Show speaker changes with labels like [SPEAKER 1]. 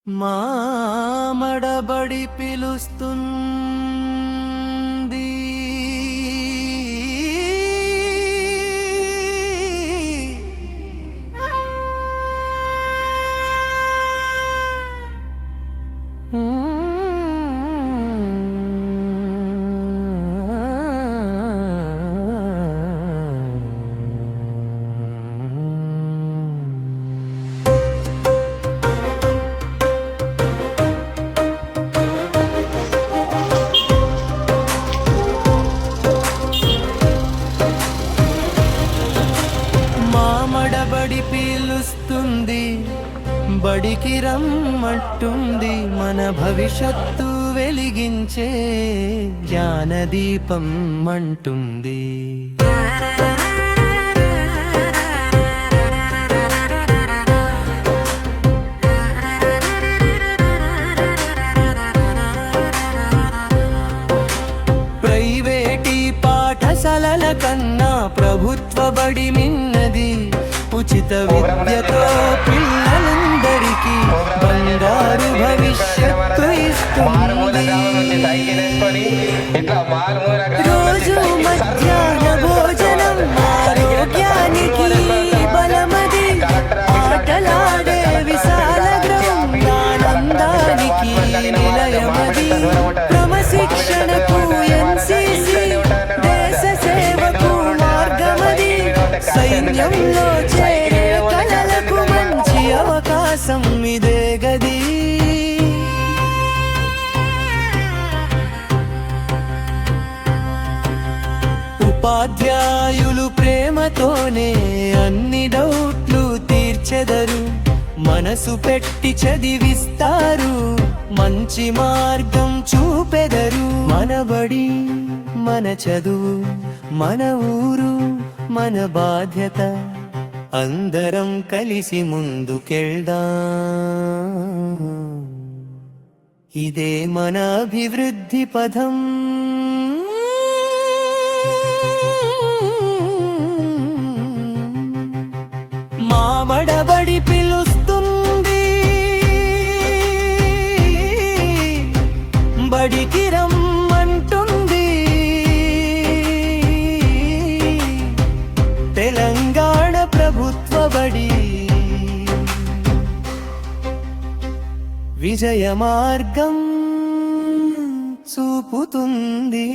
[SPEAKER 1] మామడబడి పిలుస్తుంది మామడబడి పీలుస్తుంది, బడికి రమ్మంటుంది, మన భవిష్యత్తు వెలిగించే జ్ఞానదీపం అంటుంది. ప్రైవేటీ పాఠశాలల కన్నా ప్రభుత్వ బడి మిన్నది, ఉచిత విద్యతో పిల్లలందరికీ బంగారు భవిష్యత్తు ఇస్తుంది. రోజు మధ్యాహ్న భోజనం ఆరోగ్యానికి బలమది, ఆటలాడే విశాల గ్రౌండానందానికి నిలయమది, క్రమశిక్షణకు ఎన్సిసి దేశ సేవకు మార్గమది, సైన్యంలో చేరే కలలకు మంచి అవకాశం ఇదే గది. ఉపాధ్యాయులు ప్రేమతోనే అన్ని డౌట్లు తీర్చెదరు, మనసు పెట్టి చదివిస్తారు, మంచి మార్గం చూపెదరు. మన బడి మన చదువు, మన ఊరు మన బాధ్యత, అందరం కలిసి ముందుకెళ్దాం, ఇదే మన అభివృద్ధి పథం. మామడబడి పిలుస్తుంది, బడికి రమ్మంటుంది, తెలంగాణ ప్రభుత్వ బడి విజయ మార్గం చూపుతుంది.